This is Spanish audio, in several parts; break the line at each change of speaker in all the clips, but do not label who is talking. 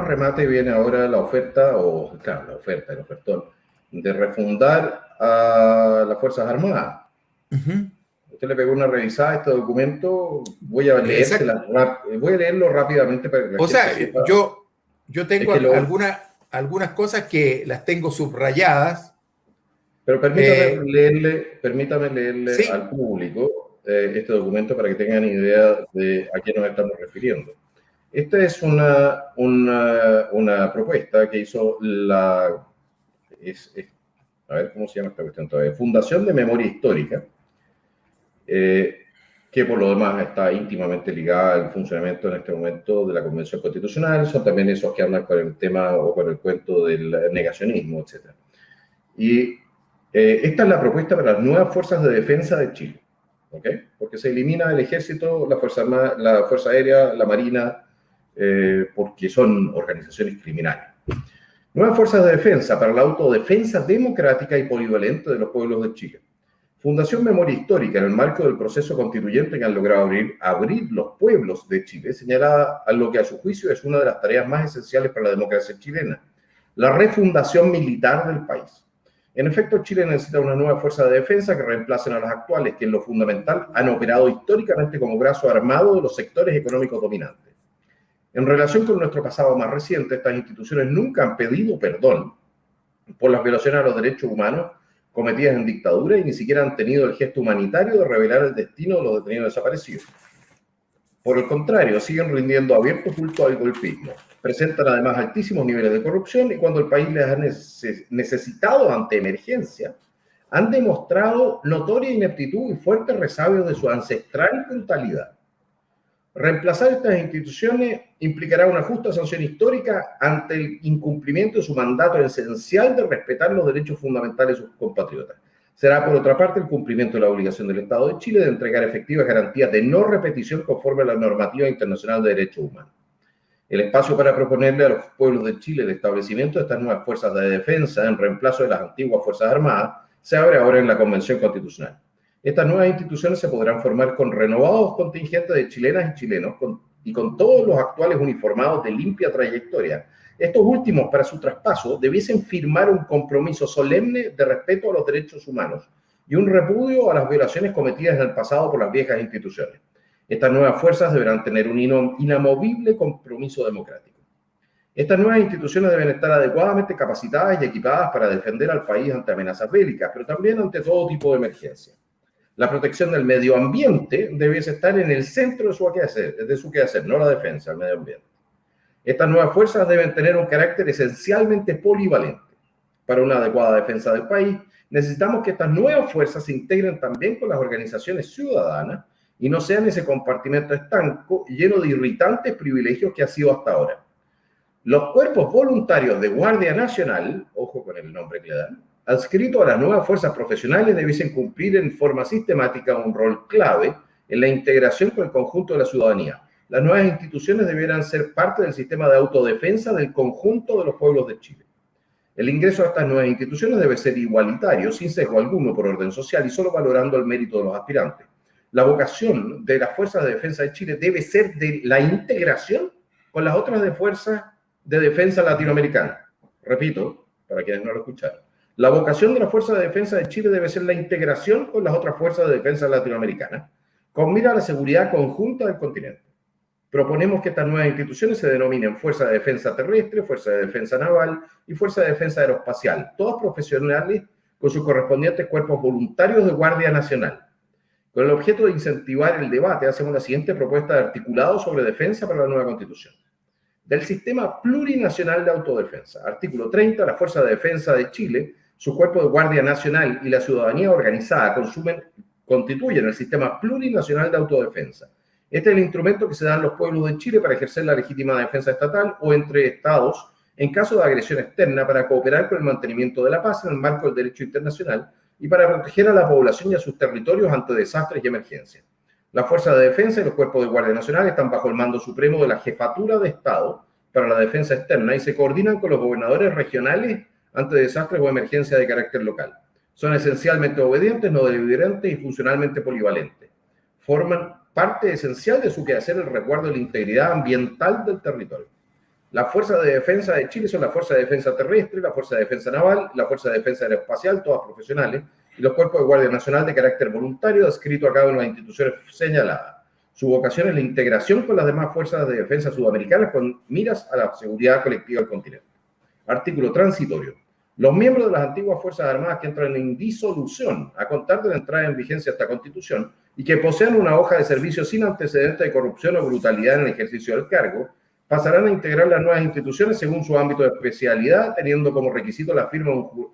remate viene ahora la oferta, el ofertón, de refundar a las Fuerzas Armadas. Usted le pegó una revisada a este documento, voy a leerlo rápidamente para que la
gente sepa. Yo tengo algunas cosas que las tengo subrayadas.
Pero permítame leerle ¿sí? al público este documento para que tengan idea de a qué nos estamos refiriendo. Esta es una propuesta que hizo a ver, ¿cómo se llama esta cuestión todavía? Fundación de Memoria Histórica, que por lo demás está íntimamente ligada al funcionamiento en este momento de la Convención Constitucional. Son también esos que hablan con el tema o con el cuento del negacionismo, etc. Y esta es la propuesta para las nuevas fuerzas de defensa de Chile, ¿ok? Porque se elimina el ejército, la Fuerza Armada, la Fuerza Aérea, la Marina, porque son organizaciones criminales. Nuevas fuerzas de defensa para la autodefensa democrática y polivalente de los pueblos de Chile. Fundación Memoria Histórica, en el marco del proceso constituyente que han logrado abrir los pueblos de Chile, señala a lo que a su juicio es una de las tareas más esenciales para la democracia chilena, la refundación militar del país. En efecto, Chile necesita una nueva fuerza de defensa que reemplacen a las actuales, que en lo fundamental han operado históricamente como brazo armado de los sectores económicos dominantes. En relación con nuestro pasado más reciente, estas instituciones nunca han pedido perdón por las violaciones a los derechos humanos cometidas en dictadura y ni siquiera han tenido el gesto humanitario de revelar el destino de los detenidos desaparecidos. Por el contrario, siguen rindiendo abierto culto al golpismo. Presentan además altísimos niveles de corrupción y cuando el país les ha necesitado ante emergencia, han demostrado notoria ineptitud y fuertes resabios de su ancestral brutalidad. Reemplazar estas instituciones implicará una justa sanción histórica ante el incumplimiento de su mandato esencial de respetar los derechos fundamentales de sus compatriotas. Será, por otra parte, el cumplimiento de la obligación del Estado de Chile de entregar efectivas garantías de no repetición conforme a la normativa internacional de derechos humanos. El espacio para proponerle a los pueblos de Chile el establecimiento de estas nuevas fuerzas de defensa en reemplazo de las antiguas Fuerzas Armadas se abre ahora en la Convención Constitucional. Estas nuevas instituciones se podrán formar con renovados contingentes de chilenas y chilenos y con todos los actuales uniformados de limpia trayectoria. Estos últimos, para su traspaso, debiesen firmar un compromiso solemne de respeto a los derechos humanos y un repudio a las violaciones cometidas en el pasado por las viejas instituciones. Estas nuevas fuerzas deberán tener un inamovible compromiso democrático. Estas nuevas instituciones deben estar adecuadamente capacitadas y equipadas para defender al país ante amenazas bélicas, pero también ante todo tipo de emergencia. La protección del medio ambiente debiese estar en el centro de su quehacer, no la defensa del medio ambiente. Estas nuevas fuerzas deben tener un carácter esencialmente polivalente. Para una adecuada defensa del país, necesitamos que estas nuevas fuerzas se integren también con las organizaciones ciudadanas y no sean ese compartimento estanco lleno de irritantes privilegios que ha sido hasta ahora. Los cuerpos voluntarios de Guardia Nacional, ojo con el nombre que le dan, adscritos a las nuevas fuerzas profesionales debiesen cumplir en forma sistemática un rol clave en la integración con el conjunto de la ciudadanía. Las nuevas instituciones debieran ser parte del sistema de autodefensa del conjunto de los pueblos de Chile. El ingreso a estas nuevas instituciones debe ser igualitario, sin sesgo alguno por orden social y solo valorando el mérito de los aspirantes. La vocación de las fuerzas de defensa de Chile debe ser de la integración con las otras fuerzas de defensa latinoamericanas. Repito, para quienes no lo escucharon. La vocación de la Fuerza de Defensa de Chile debe ser la integración con las otras fuerzas de defensa latinoamericanas, con mira a la seguridad conjunta del continente. Proponemos que estas nuevas instituciones se denominen Fuerza de Defensa Terrestre, Fuerza de Defensa Naval y Fuerza de Defensa Aeroespacial, todas profesionales con sus correspondientes cuerpos voluntarios de Guardia Nacional. Con el objeto de incentivar el debate, hacemos la siguiente propuesta de articulado sobre defensa para la nueva Constitución. Del Sistema Plurinacional de Autodefensa. Artículo 30. La Fuerza de Defensa de Chile, su cuerpo de Guardia Nacional y la ciudadanía organizada constituyen el Sistema Plurinacional de Autodefensa. Este es el instrumento que se da en los pueblos de Chile para ejercer la legítima defensa estatal o entre estados en caso de agresión externa para cooperar con el mantenimiento de la paz en el marco del derecho internacional y para proteger a la población y a sus territorios ante desastres y emergencias. La Fuerza de Defensa y los cuerpos de Guardia Nacional están bajo el mando supremo de la Jefatura de Estado para la Defensa Externa y se coordinan con los gobernadores regionales ante desastres o emergencias de carácter local. Son esencialmente obedientes, no deliberantes y funcionalmente polivalentes. Forman parte esencial de su quehacer el resguardo de la integridad ambiental del territorio. Las fuerzas de defensa de Chile son la Fuerza de Defensa Terrestre, la Fuerza de Defensa Naval, la Fuerza de Defensa Aeroespacial, todas profesionales, y los cuerpos de Guardia Nacional de carácter voluntario adscrito a cada una de las instituciones señaladas. Su vocación es la integración con las demás fuerzas de defensa sudamericanas con miras a la seguridad colectiva del continente. Artículo transitorio. Los miembros de las antiguas Fuerzas Armadas que entran en disolución a contar de la entrada en vigencia de esta Constitución y que posean una hoja de servicio sin antecedentes de corrupción o brutalidad en el ejercicio del cargo, pasarán a integrar las nuevas instituciones según su ámbito de especialidad, teniendo como requisito la firma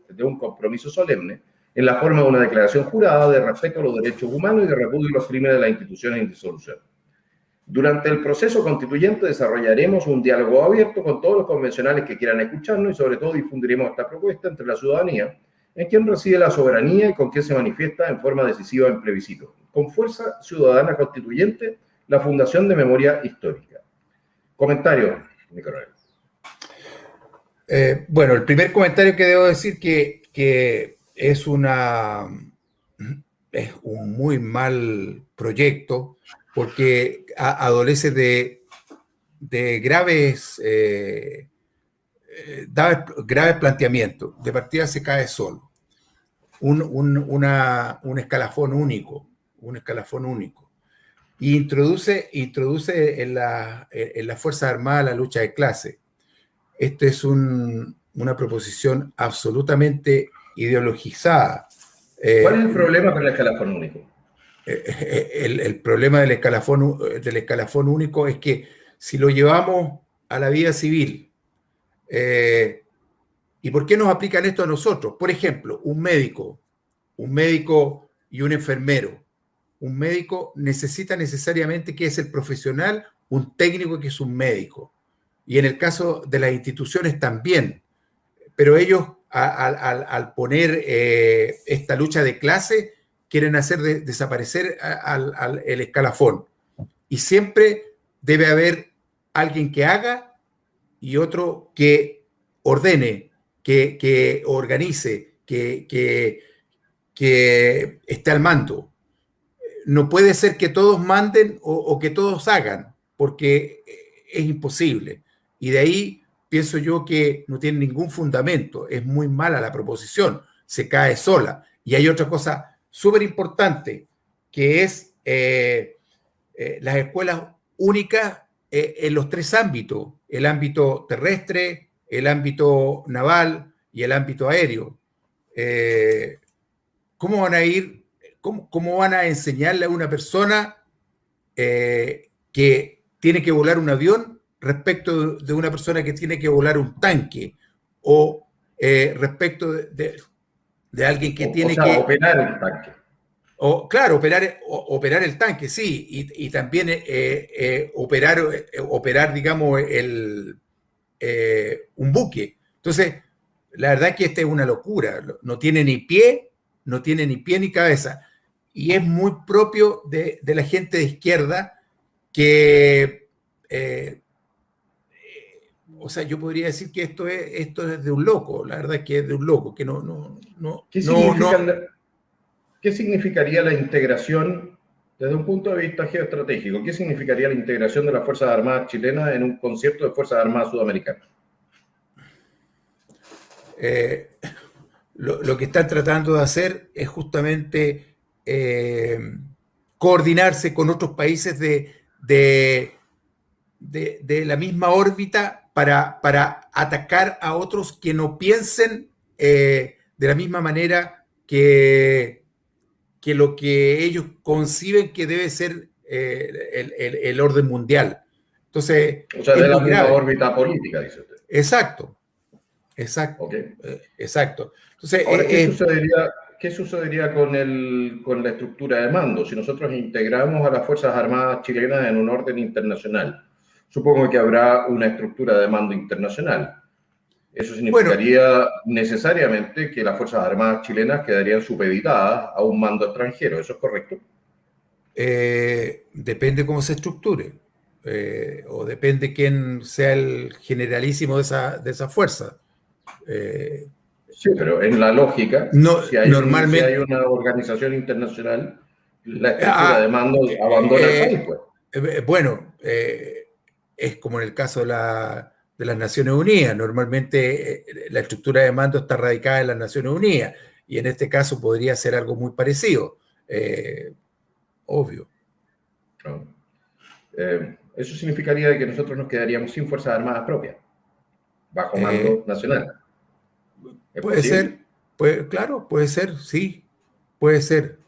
de un compromiso solemne en la forma de una declaración jurada de respeto a los derechos humanos y de repudio de los crímenes de las instituciones en disolución. Durante el proceso constituyente desarrollaremos un diálogo abierto con todos los convencionales que quieran escucharnos y sobre todo difundiremos esta propuesta entre la ciudadanía, en quien reside la soberanía y con quien se manifiesta en forma decisiva en plebiscito. Con Fuerza Ciudadana Constituyente, la Fundación de Memoria Histórica. Comentario, mi coronel.
Bueno, el primer comentario que debo decir que es un muy mal proyecto porque adolece de graves planteamientos. De partida se cae solo. Un escalafón único. Y introduce en la Fuerza Armada la lucha de clase. Esta es una proposición absolutamente ideologizada.
¿Cuál es el problema con el escalafón único?
El problema del escalafón único es que si lo llevamos a la vida civil, ¿y por qué nos aplican esto a nosotros? Por ejemplo, un médico y un enfermero. Un médico necesita necesariamente que es el profesional, un técnico que es un médico. Y en el caso de las instituciones también. Pero ellos, al poner esta lucha de clase, quieren hacer desaparecer el escalafón. Y siempre debe haber alguien que haga y otro que ordene, que organice, que esté al mando. No puede ser que todos manden o que todos hagan, porque es imposible. Y de ahí pienso yo que no tiene ningún fundamento. Es muy mala la proposición, se cae sola. Y hay otra cosa súper importante, que es las escuelas únicas en los tres ámbitos: el ámbito terrestre, el ámbito naval y el ámbito aéreo. ¿Cómo van a ir? ¿Cómo van a enseñarle a una persona que tiene que volar un avión respecto de una persona que tiene que volar un tanque? O respecto de alguien que tiene que...
operar el tanque.
Claro, operar el tanque, sí. Y también operar, digamos, un buque. Entonces, la verdad es que esta es una locura. No tiene ni pie ni cabeza. Y es muy propio de la gente de izquierda que, o sea, yo podría decir que esto es de un loco. La verdad es que es de un loco, que
¿Qué significaría la integración desde un punto de vista geoestratégico? ¿Qué significaría la integración de las Fuerzas Armadas chilenas en un concepto de Fuerzas Armadas sudamericanas?
Lo que están tratando de hacer es justamente coordinarse con otros países de la misma órbita para atacar a otros que no piensen de la misma manera que lo que ellos conciben que debe ser el orden mundial. Entonces,
o sea, de la misma órbita política, dice usted.
Exacto.
Okay.
Exacto. Entonces,
ahora, ¿qué sucedería con la estructura de mando? Si nosotros integramos a las Fuerzas Armadas chilenas en un orden internacional, supongo que habrá una estructura de mando internacional. Eso significaría necesariamente que las Fuerzas Armadas chilenas quedarían supeditadas a un mando extranjero. ¿Eso es correcto?
Depende cómo se estructure. O depende quién sea el generalísimo de esa fuerza.
Sí, pero en la lógica, si hay una organización internacional, la estructura de mando abandona el país, pues.
Bueno, es como en el caso de de las Naciones Unidas. Normalmente la estructura de mando está radicada en las Naciones Unidas y en este caso podría ser algo muy parecido, obvio.
¿No? Eso significaría que nosotros nos quedaríamos sin Fuerzas Armadas propias, bajo mando nacional. ¿Es
Puede
posible?
ser, claro, puede ser, sí, puede ser.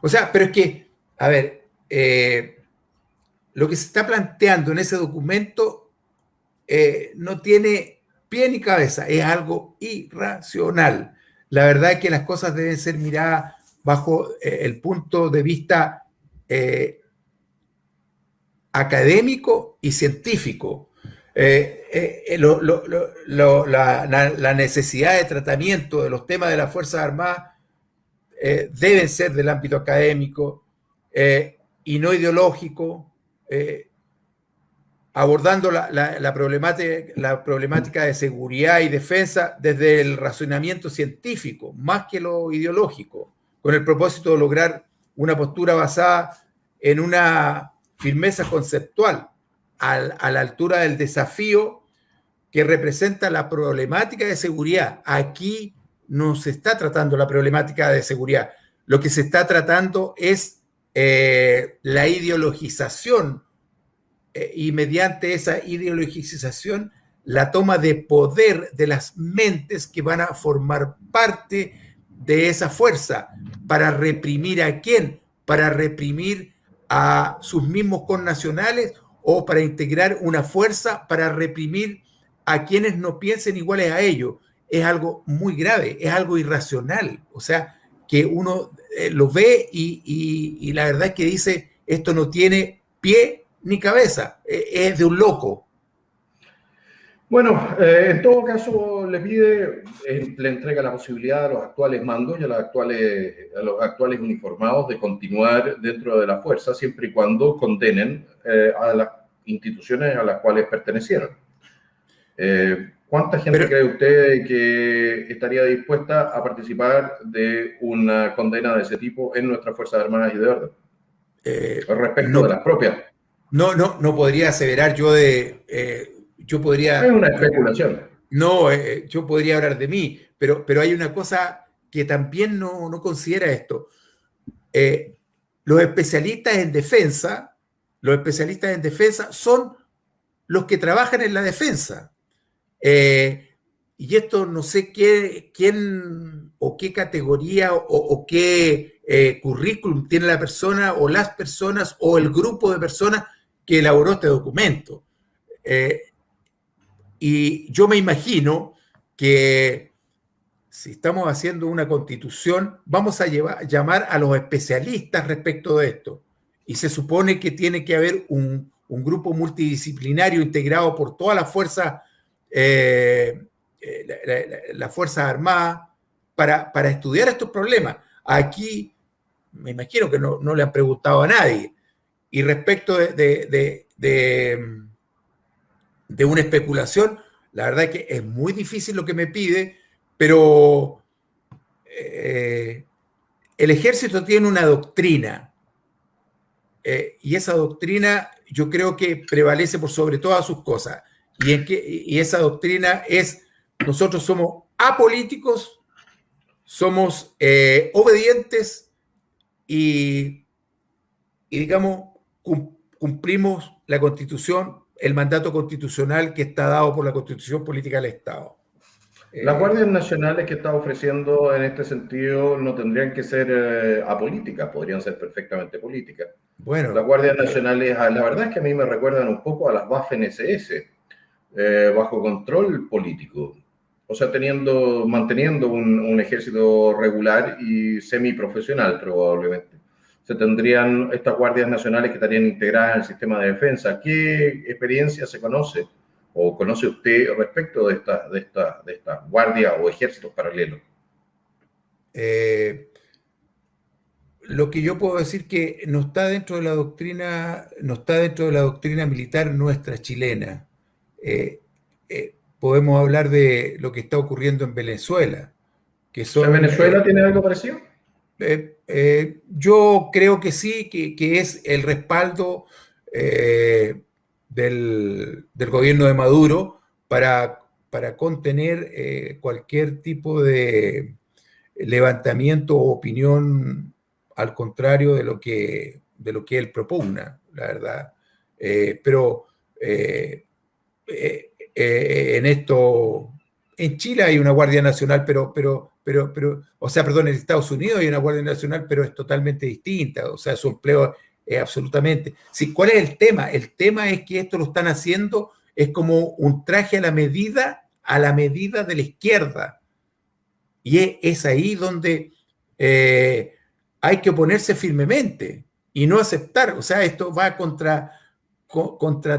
O sea, pero es que, a ver, lo que se está planteando en ese documento no tiene pie ni cabeza, es algo irracional. La verdad es que las cosas deben ser miradas bajo el punto de vista académico y científico. La necesidad de tratamiento de los temas de las Fuerzas Armadas deben ser del ámbito académico y no ideológico, abordando la problemática de seguridad y defensa desde el razonamiento científico, más que lo ideológico, con el propósito de lograr una postura basada en una firmeza conceptual a la altura del desafío que representa la problemática de seguridad. Aquí no se está tratando la problemática de seguridad, lo que se está tratando es la ideologización y mediante esa ideologización la toma de poder de las mentes que van a formar parte de esa fuerza. ¿Para reprimir a quién? ¿Para reprimir a sus mismos connacionales o para integrar una fuerza para reprimir a quienes no piensen iguales a ellos? Es algo muy grave, es algo irracional. O sea, que uno lo ve y la verdad es que dice, esto no tiene pie ni cabeza, es de un loco.
Bueno, en todo caso le pide, le entrega la posibilidad a los actuales mandos y a los actuales uniformados de continuar dentro de la fuerza siempre y cuando condenen a las instituciones a las cuales pertenecieron. ¿Cuánta gente cree usted que estaría dispuesta a participar de una condena de ese tipo en nuestras Fuerzas Armadas y de Orden? Respecto de las propias.
No podría aseverar yo yo podría...
Es una especulación.
Yo podría hablar de mí, pero hay una cosa que también no considera esto. Los especialistas en defensa son los que trabajan en la defensa. Y esto no sé quién o qué categoría o qué currículum tiene la persona o las personas o el grupo de personas que elaboró este documento. Y yo me imagino que si estamos haciendo una constitución, vamos a llamar a los especialistas respecto de esto. Y se supone que tiene que haber un grupo multidisciplinario integrado por todas las fuerzas, las Fuerzas Armadas, para estudiar estos problemas. Aquí me imagino que no le han preguntado a nadie. Y respecto de una especulación, la verdad es que es muy difícil lo que me pide, pero el ejército tiene una doctrina y esa doctrina yo creo que prevalece por sobre todas sus cosas y esa doctrina es: nosotros somos apolíticos, somos obedientes y digamos cumplimos la Constitución, el mandato constitucional que está dado por la Constitución Política del Estado.
Las guardias nacionales que está ofreciendo en este sentido no tendrían que ser apolíticas, podrían ser perfectamente políticas.
Bueno,
las guardias nacionales, la verdad es que a mí me recuerdan un poco a las Waffen-SS, bajo control político. O sea, manteniendo un ejército regular y semiprofesional probablemente. Se tendrían estas guardias nacionales que estarían integradas en el sistema de defensa. ¿Qué experiencia se conoce o conoce usted respecto de esta guardia o ejércitos paralelos?
Lo que yo puedo decir que no está dentro de la doctrina militar nuestra chilena. Podemos hablar de lo que está ocurriendo en Venezuela, que son...
¿Venezuela tiene algo parecido?
Yo creo que sí, que es el respaldo del gobierno de Maduro para contener cualquier tipo de levantamiento o opinión al contrario de lo que él propugna, la verdad. Pero en esto, en Chile hay una Guardia Nacional, o sea, perdón, en Estados Unidos hay una Guardia Nacional, pero es totalmente distinta, o sea, su empleo es absolutamente... Sí, ¿cuál es el tema? El tema es que esto lo están haciendo, es como un traje a la medida de la izquierda. Y es ahí donde hay que oponerse firmemente y no aceptar, o sea, esto va contra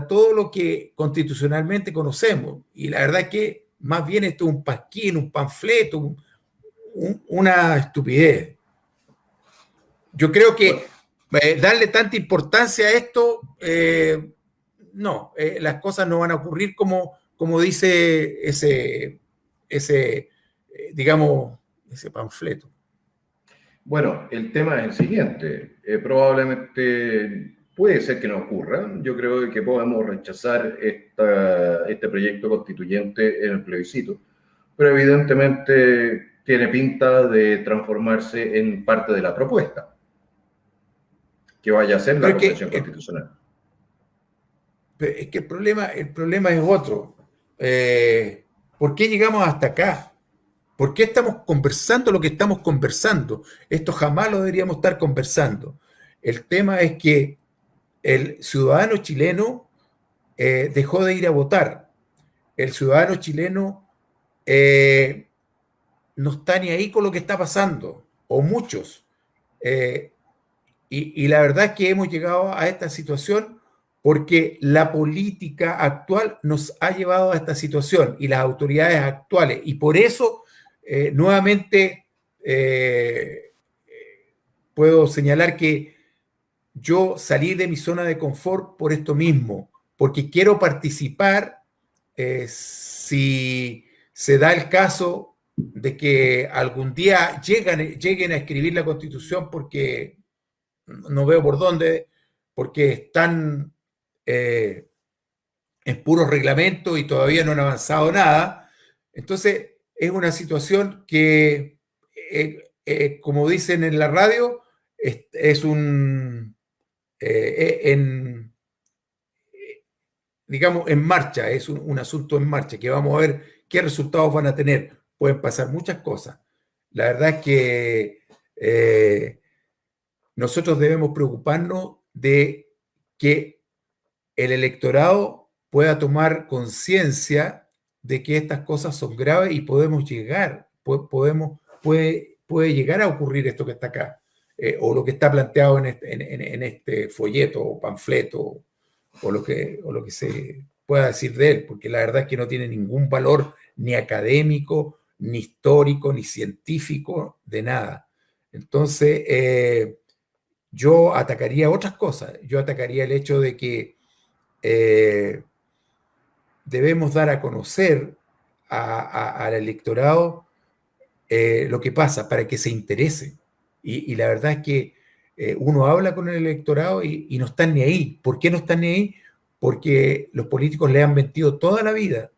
todo lo que constitucionalmente conocemos. Y la verdad es que más bien esto es un pasquín, un panfleto, una estupidez. Yo creo que darle tanta importancia a esto, no, las cosas no van a ocurrir como dice digamos, ese panfleto.
Bueno, el tema es el siguiente. Probablemente puede ser que no ocurra. Yo creo que podemos rechazar este proyecto constituyente en el plebiscito, pero evidentemente tiene pinta de transformarse en parte de la propuesta que vaya a ser la Convención Constitucional.
Es que el problema es otro. ¿Por qué llegamos hasta acá? ¿Por qué estamos conversando lo que estamos conversando? Esto jamás lo deberíamos estar conversando. El tema es que el ciudadano chileno dejó de ir a votar. El ciudadano chileno no está ni ahí con lo que está pasando, o muchos. Y la verdad es que hemos llegado a esta situación porque la política actual nos ha llevado a esta situación y las autoridades actuales. Y por eso, nuevamente, puedo señalar que yo salí de mi zona de confort por esto mismo, porque quiero participar si se da el caso de que algún día lleguen a escribir la Constitución, porque no veo por dónde, porque están en puros reglamentos y todavía no han avanzado nada. Entonces, es una situación que, como dicen en la radio, es un, digamos, en marcha, es un asunto en marcha, que vamos a ver qué resultados van a tener. Pueden pasar muchas cosas. La verdad es que nosotros debemos preocuparnos de que el electorado pueda tomar conciencia de que estas cosas son graves y podemos llegar, puede llegar a ocurrir esto que está acá, o lo que está planteado en este folleto o panfleto, o lo que se pueda decir de él, porque la verdad es que no tiene ningún valor ni académico, ni histórico, ni científico, de nada. Entonces, yo atacaría otras cosas. Yo atacaría el hecho de que debemos dar a conocer al electorado lo que pasa para que se interese. Y la verdad es que uno habla con el electorado y no están ni ahí. ¿Por qué no están ni ahí? Porque los políticos le han mentido toda la vida,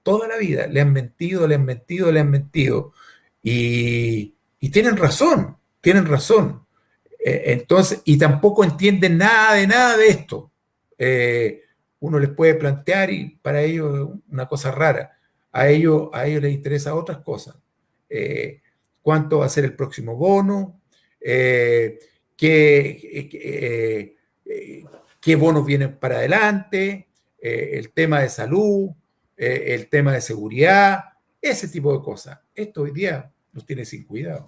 le han mentido, le han mentido, le han mentido. Y tienen razón, tienen razón. Entonces, y tampoco entienden nada de esto. Uno les puede plantear y para ellos es una cosa rara. A ellos les interesa otras cosas. ¿Cuánto va a ser el próximo bono? ¿Qué bonos vienen para adelante? El tema de salud, el tema de seguridad, ese tipo de cosas. Esto hoy día nos tiene sin cuidado.